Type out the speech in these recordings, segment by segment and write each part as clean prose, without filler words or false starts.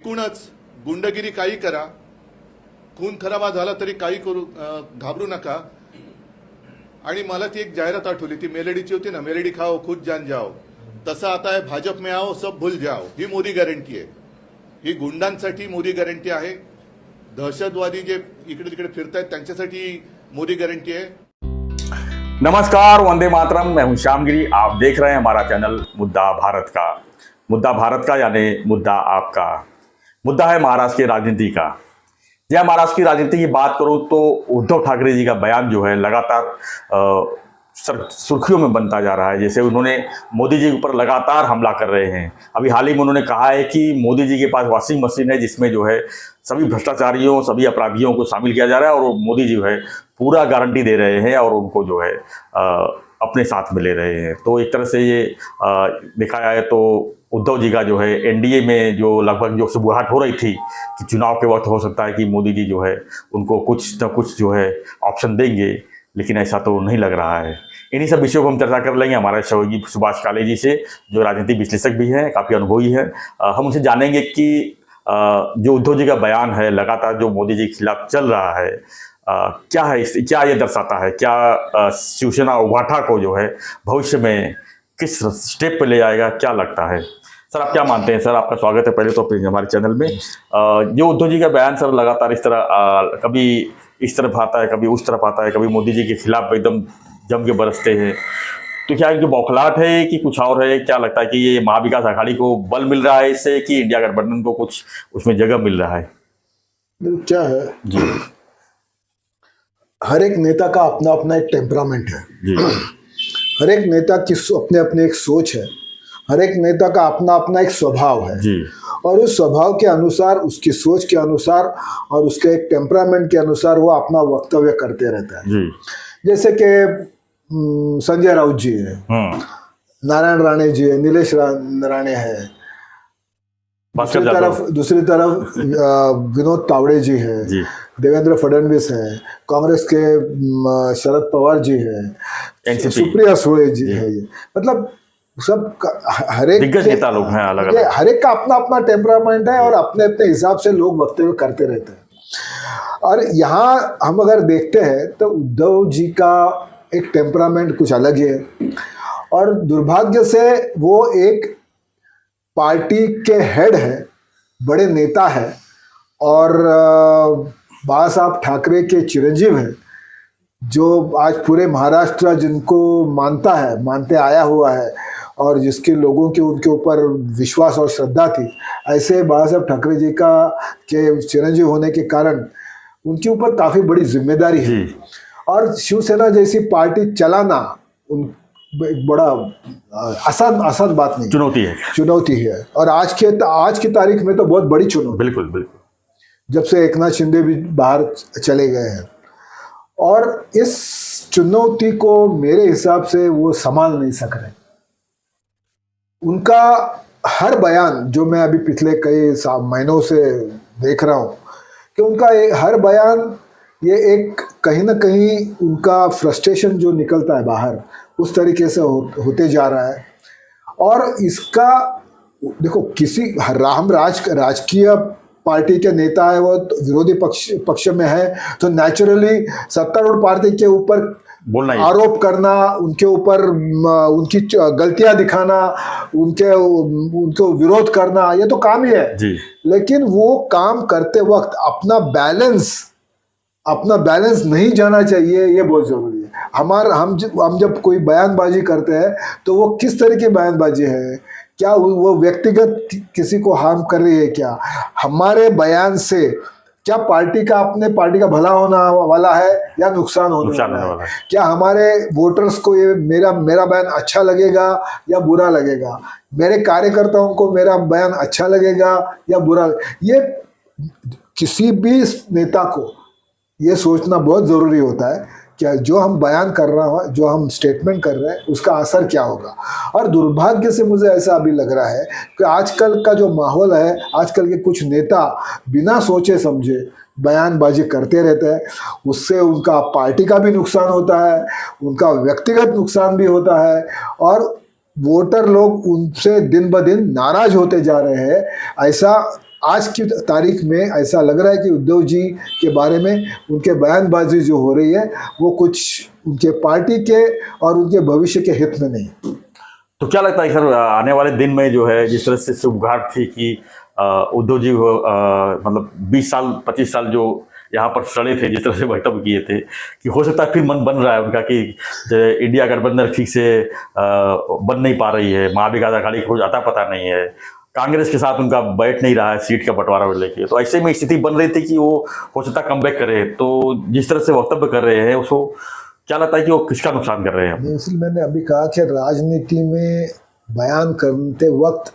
एकूणच गुंडगिरी काही करा, खून खराबा झाला तरी काही करू, घाबरू नका. आणि मला ती एक जाहिरात आठवली, ती मेलेडीची होती ना, मेलेडी खाओ खुद जान जाओ. तसं आता आहे, भाजप में आओ सब भूल जाओ. ही मोदी गॅरंटी आहे. ही गुंडांसाठी मोदी गॅरंटी आहे. दहशतवादी जे इकडे तिकडे फिरतायत त्यांच्यासाठी मोदी गॅरंटी है. नमस्कार, वंदे मातरम. मैं हूं श्यामगिरी. आप देख रहे हैं हमारा चैनल मुद्दा भारत का. मुद्दा भारत का यानी मुद्दा आपका. मुद्दा है महाराष्ट्र की राजनीति का. जब महाराष्ट्र की राजनीति की बात करूं तो उद्धव ठाकरे जी का बयान जो है लगातार सुर्खियों में बनता जा रहा है. जैसे उन्होंने मोदी जी के ऊपर लगातार हमला कर रहे हैं. अभी हाल ही में उन्होंने कहा है कि मोदी जी के पास वॉशिंग मशीन है जिसमें जो है सभी भ्रष्टाचारियों, सभी अपराधियों को शामिल किया जा रहा है और मोदी जी जो है पूरा गारंटी दे रहे हैं और उनको जो है अपने साथ में ले रहे हैं. तो एक तरह से ये देखा जाए तो उद्धव जी का जो है एनडीए में जो लगभग जो सुबुहाट हो रही थी कि चुनाव के वक्त हो सकता है कि मोदी जी जो है उनको कुछ न कुछ जो है ऑप्शन देंगे, लेकिन ऐसा तो नहीं लग रहा है. इन्हीं सब विषयों को हम चर्चा कर लेंगे हमारे सहयोगी सुभाष काले जी से, जो राजनीतिक विश्लेषक भी हैं, काफ़ी अनुभवी हैं. हम उनसे जानेंगे कि जो उद्धव जी का बयान है लगातार जो मोदी जी के खिलाफ चल रहा है, क्या है, क्या ये दर्शाता है, क्या शिवसेना उभाठा को जो है भविष्य में किस स्टेप पे ले जाएगा, क्या लगता है. सर, आप क्या मानते हैं? सर, आपका स्वागत है पहले तो अपने हमारे चैनल में. जो उद्धव जी का बयान सर लगातार इस तरह कभी इस तरफ आता है, कभी उस तरफ आता है, कभी मोदी जी के खिलाफ एकदम जम के बरसते हैं, तो क्या इनकी बौखलाहट है कि कुछ और है? क्या लगता है कि ये महाविकास अघाड़ी को बल मिल रहा है इससे, कि इंडिया गठबंधन को कुछ उसमें जगह मिल रहा है? क्या है जी, हर एक नेता का अपना अपना एक टेम्परामेंट है जी, हर एक नेता की अपने अपने एक सोच है. हर एक नेता का अपना अपना एक स्वभाव है जी, और उस स्वभाव के अनुसार, उसकी सोच के अनुसार और उसके एक टेम्परामेंट के अनुसार वो अपना वक्तव्य करते रहता है. जी, जैसे कि संजय राउत जी है, नारायण राणे जी है, नीलेश राणे है, दूसरी तरफ विनोद तावड़े जी है, देवेंद्र फडणवीस है, कांग्रेस के शरद पवार जी है, सुप्रिया सुळे जी है. ये मतलब सब हर एक दिग्गज नेता लोग हैं अलग अलग. हर एक का अपना अपना टेम्परामेंट है और अपने अपने हिसाब से लोग वक्तव्य करते रहते हैं. और यहाँ हम अगर देखते हैं तो उद्धव जी का एक टेम्परामेंट कुछ अलग है और दुर्भाग्य से वो एक पार्टी के हेड है, बड़े नेता है और बाला साहब ठाकरे के चिरंजीव हैं, जो आज पूरे महाराष्ट्र जिनको मानते आया हुआ है और जिसके लोगों के उनके ऊपर विश्वास और श्रद्धा थी. ऐसे बाला साहब ठाकरे जी के चिरंजीव होने के कारण उनके ऊपर काफ़ी बड़ी जिम्मेदारी है. और शिवसेना जैसी पार्टी चलाना एक बड़ा आसान बात नहीं, चुनौती है. और आज की तारीख में तो बहुत बड़ी चुनौती. बिल्कुल बिल्कुल. जब से एकनाथ शिंदे भी बाहर चले गए हैं और इस चुनौती को मेरे हिसाब से वो संभाल नहीं सक रहे. उनका हर बयान जो मैं अभी पिछले कई महीनों से देख रहा हूँ कि उनका हर बयान ये एक कहीं ना कहीं उनका फ्रस्ट्रेशन जो निकलता है बाहर, उस तरीके से होते जा रहा है. और इसका देखो, किसी हम राजकीय पार्टी के नेता है, वो तो विरोधी पक्ष में है, तो नेचुरली सत्तारूढ़ पार्टी के ऊपर आरोप करना, उनके ऊपर उनकी गलतियां दिखाना, उनको विरोध करना, ये तो काम ही है जी. लेकिन वो काम करते वक्त अपना बैलेंस नहीं जाना चाहिए, ये बहुत जरूरी है. हम जब कोई बयानबाजी करते हैं तो वो किस तरह की बयानबाजी है, क्या वो व्यक्तिगत किसी को हार्म कर रही है, क्या हमारे बयान से क्या पार्टी का भला होना वाला है या नुकसान होने वाला है? क्या हमारे वोटर्स को ये मेरा बयान अच्छा लगेगा या बुरा लगेगा? मेरे कार्यकर्ताओं को मेरा बयान अच्छा लगेगा या बुरा? ये किसी भी नेता को ये सोचना बहुत ज़रूरी होता है कि जो हम बयान कर रहा हो, जो हम स्टेटमेंट कर रहे हैं, उसका असर क्या होगा. और दुर्भाग्य से मुझे ऐसा अभी लग रहा है कि आजकल का जो माहौल है, आजकल के कुछ नेता बिना सोचे समझे बयानबाजी करते रहते हैं. उससे उनका पार्टी का भी नुकसान होता है, उनका व्यक्तिगत नुकसान भी होता है और वोटर लोग उनसे दिन ब दिन नाराज होते जा रहे हैं. ऐसा आज की तारीख में ऐसा लग रहा है कि उद्धव जी के बारे में उनके बयानबाजी जो हो रही है वो कुछ उनके पार्टी के और उनके भविष्य के हित में नहीं। तो क्या लगता है सर, आने वाले दिन में जो है जिस तरह से शुभगाट थी कि उद्धव जी मतलब 20 साल 25 साल जो यहाँ पर सड़े थे, जिस तरह से वक्तव्य किए थे, कि हो सकता है फिर मन बन रहा है उनका कि इंडिया गठबंधन ठीक से बन नहीं पा रही है, महाविकास अघाड़ी को आता पता नहीं है, कांग्रेस के साथ उनका बैठ नहीं रहा है सीट का बंटवारा लेके, तो ऐसे में स्थिति बन रही थी कि वो हो सकता है कमबैक करे। तो जिस तरह से वक्तव्य कर रहे हैं उसको क्या लगता है कि वो किसका नुकसान कर रहे हैं? इसलिए मैंने अभी कहा कि राजनीति में बयान करते वक्त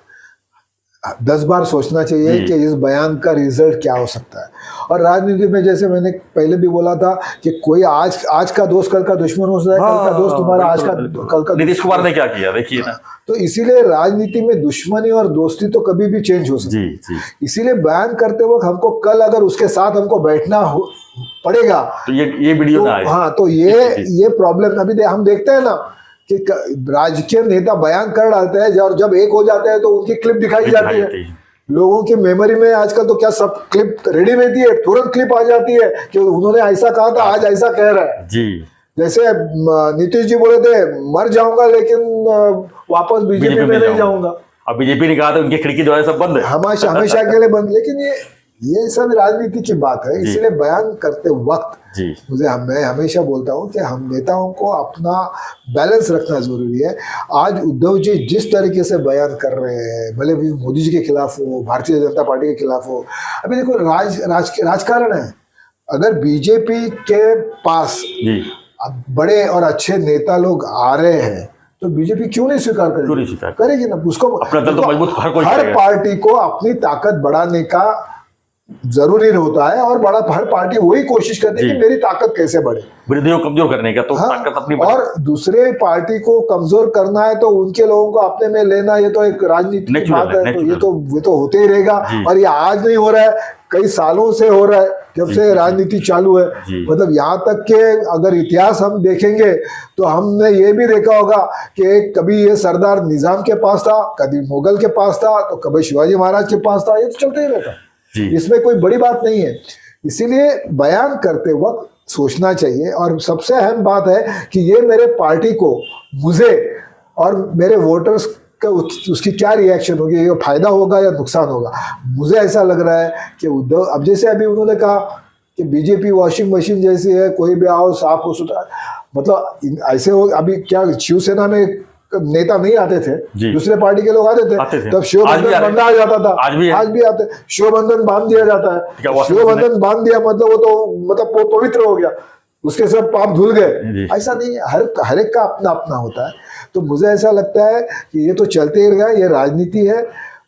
10 बार सोचना चाहिए कि इस बयान का रिजल्ट क्या हो सकता है। और राजनीति में जैसे मैंने पहले भी बोला था कि कोई आज का दोस्त कल का दुश्मन हो सकता है, कल का दोस्त तुम्हारा आज का कल का। नीतीश कुमार ने क्या किया देखिए ना। तो इसीलिए राजनीति में दुश्मनी और दोस्ती तो कभी भी चेंज हो सकती है। इसीलिए बयान करते वक्त हमको कल अगर उसके साथ हमको बैठना पड़ेगा तो ये वीडियो ना आए। हाँ, तो ये प्रॉब्लम अभी हम देखते हैं ना कि राजकीय नेता बयान कर डालते हैं और जब एक हो जाते हैं तो उनकी क्लिप दिखाई जाती है। लोगों की मेमोरी में आजकल तो क्या सब क्लिप रेडी रहती है, तुरंत क्लिप आ जाती है कि उन्होंने ऐसा कहा था, आज ऐसा कह रहा है जी। जैसे नीतीश जी बोले थे मर जाऊंगा लेकिन वापस बीजेपी में नहीं जाऊंगा। अब बीजेपी ने कहा था उनकी खिड़की जो है सब बंद है, हमेशा के लिए बंद। लेकिन ये सब राजनीति की बात है। इसलिए बयान करते वक्त मैं हमेशा बोलता हूं कि हम नेताओं को अपना बैलेंस रखना जरूरी है। आज उद्धव जी जिस तरीके से बयान कर रहे हैं, भले भी मोदी जी के खिलाफ हो, भारतीय जनता पार्टी के खिलाफ हो, अभी देखो राजकारण है। अगर बीजेपी के पास बड़े और अच्छे नेता लोग आ रहे हैं तो बीजेपी क्यों नहीं स्वीकार करेगी ना। उसको अपना दल तो मजबूत हर पार्टी को अपनी ताकत बढ़ाने का जरूरी होता है और हर पार्टी वही कोशिश करती है कि मेरी ताकत कैसे बढ़े, विरोधियों को कमजोर करने का। तो हाँ, ताकत अपनी और दूसरे पार्टी को कमजोर करना है तो उनके लोगों को अपने में लेना, ये तो एक राजनीति की बात है। तो ये तो होते ही रहेगा। और ये आज नहीं हो रहा है, कई सालों से हो रहा है जब से राजनीति चालू है। मतलब यहाँ तक के अगर इतिहास हम देखेंगे तो हमने ये भी देखा होगा कि कभी ये सरदार निजाम के पास था, कभी मुगल के पास था, तो कभी शिवाजी महाराज के पास था। ये तो चलते ही रहता, इसमें कोई बड़ी बात नहीं है। इसीलिए बयान करते वक्त सोचना चाहिए। और सबसे अहम बात है कि ये मेरे पार्टी को, मुझे और मेरे वोटर्स का उसकी क्या रिएक्शन होगी, ये फायदा होगा या नुकसान होगा। मुझे ऐसा लग रहा है कि उद्धव, अब जैसे अभी उन्होंने कहा कि बीजेपी वॉशिंग मशीन जैसी है, कोई भी आओ साफ हो सुथरा, मतलब ऐसे हो। अभी क्या शिवसेना में नेता नहीं आते थे, दूसरे पार्टी के लोग आते थे। तब शिव बंधन बंधा आ जाता था, आज भी आते। शिव बंधन बांध दिया जाता है। शिव बंधन बांध दिया मतलब वो तो पवित्र हो गया, उसके सब पाप धुल गए। ऐसा नहीं है, हर एक का अपना अपना होता है। तो मुझे ऐसा लगता है कि ये तो चलते ही रहेगा, ये राजनीति है।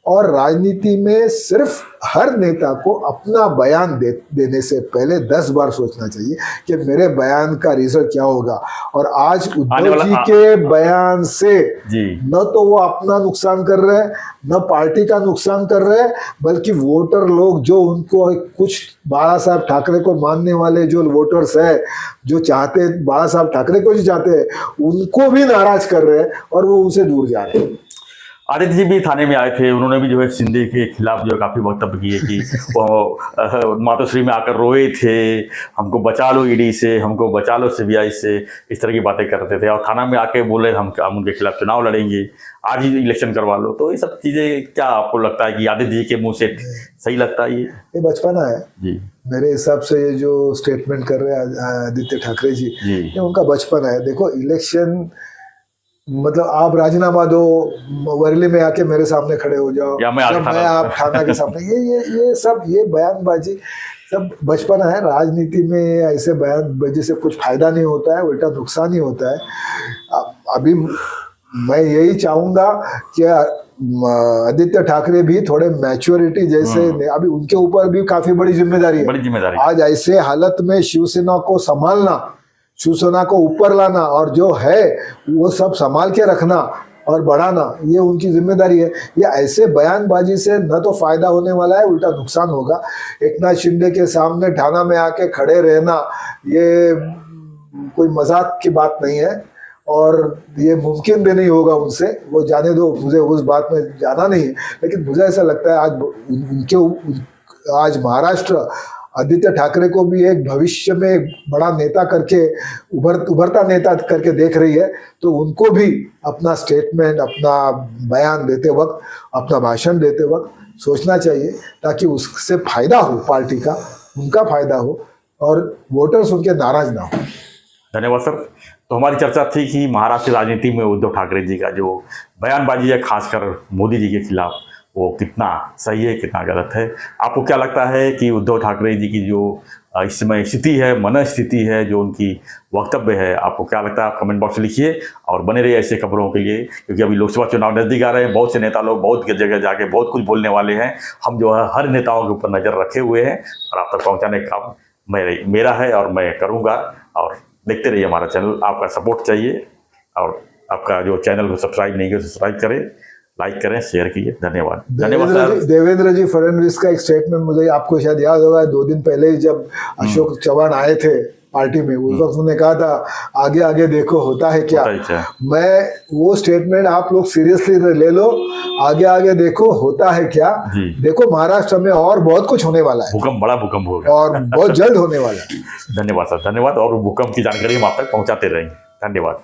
और राजनीति में सिर्फ हर नेता को अपना बयान देने से पहले 10 बार सोचना चाहिए कि मेरे बयान का रिजल्ट क्या होगा। और आज उद्धव जी के बयान से न तो वो अपना नुकसान कर रहे हैं, न पार्टी का नुकसान कर रहे हैं, बल्कि वोटर लोग जो उनको कुछ बाला साहब ठाकरे को मानने वाले जो वोटर्स है, जो चाहते बाला साहब ठाकरे को जो चाहते हैं, उनको भी नाराज कर रहे हैं और वो उनसे दूर जा रहे हैं। आदित्य जी भी थाने में आए थे, उन्होंने भी जो है शिंदे के खिलाफ जो है काफ़ी वक्तव्य किए कि वो मातोश्री में आकर रोए थे, हमको बचा लो ईडी से, हमको बचा लो सीबीआई से, इस तरह की बातें करते थे। और थाना में आके बोले हम उनके खिलाफ चुनाव लड़ेंगे, आज ही इलेक्शन करवा लो। तो ये सब चीज़ें क्या आपको लगता है कि आदित्य जी के मुँह से सही लगता है? ये बचपना है जी, मेरे हिसाब से। ये जो स्टेटमेंट कर रहे हैं आदित्य ठाकरे जी, ये उनका बचपन है। देखो इलेक्शन मतलब आप राजीनामा दो, वरली में आके मेरे सामने खड़े हो जाओ, या मैं आप थाना के सामने, ये सब ये बयानबाजी सब बचपन है। राजनीति में ऐसे बयानबाजी से कुछ फायदा नहीं होता है, उल्टा नुकसान ही होता है। अभी मैं यही चाहूंगा कि आदित्य ठाकरे भी थोड़े मैच्योरिटी जैसे, अभी उनके ऊपर भी काफी बड़ी जिम्मेदारी है। आज ऐसे हालत में शिवसेना को संभालना, शिवसेना को ऊपर लाना और जो है वो सब संभाल के रखना और बढ़ाना, ये उनकी जिम्मेदारी है। ये ऐसे बयानबाजी से न तो फायदा होने वाला है, उल्टा नुकसान होगा। एकनाथ शिंदे के सामने थाना में आके खड़े रहना ये कोई मजाक की बात नहीं है। और ये मुमकिन भी नहीं होगा उनसे, वो जाने दो, मुझे उस बात में जाना नहीं है। लेकिन मुझे ऐसा लगता है आज महाराष्ट्र आदित्य ठाकरे को भी एक भविष्य में बड़ा नेता करके उभरता नेता करके देख रही है, तो उनको भी अपना स्टेटमेंट, अपना बयान देते वक्त, अपना भाषण देते वक्त सोचना चाहिए, ताकि उससे फायदा हो, पार्टी का, उनका फायदा हो और वोटर्स उनके नाराज ना हो। धन्यवाद सर। तो हमारी चर्चा थी कि महाराष्ट्र की राजनीति में उद्धव ठाकरे जी का जो बयानबाजी है, खासकर मोदी जी के खिलाफ, वो कितना सही है, कितना गलत है। आपको क्या लगता है कि उद्धव ठाकरे जी की जो इस समय स्थिति है, मनस्थिति है, जो उनकी वक्तव्य है, आपको क्या लगता है? आप कमेंट बॉक्स में लिखिए और बने रहिए ऐसे खबरों के लिए, क्योंकि अभी लोकसभा चुनाव नज़दीक आ रहे हैं। बहुत से नेता लोग बहुत जगह जाके बहुत कुछ बोलने वाले हैं। हम जो है हर नेताओं के ऊपर नज़र रखे हुए हैं और आप तक पहुँचाने का काम मेरा है और मैं करूँगा। और देखते रहिए हमारा चैनल, आपका सपोर्ट चाहिए। और आपका जो चैनल को सब्सक्राइब नहीं किया सब्सक्राइब करें, लाइक करें, शेयर कीजिए। धन्यवाद। धन्यवाद सर। देवेंद्र जी फडणवीस का एक स्टेटमेंट मुझे, आपको शायद याद होगा, 2 दिन पहले ही जब अशोक चौहान आए थे पार्टी में, उस वक्त उन्होंने कहा था आगे आगे देखो होता है क्या। मैं वो स्टेटमेंट आप लोग सीरियसली ले लो, आगे आगे देखो होता है क्या। देखो महाराष्ट्र में और बहुत कुछ होने वाला है, भूकंप, बड़ा भूकंप होगा और बहुत जल्द होने वाला है। धन्यवाद सर, धन्यवाद। और भूकंप की जानकारी हम आप तक पहुंचाते रहेंगे। धन्यवाद।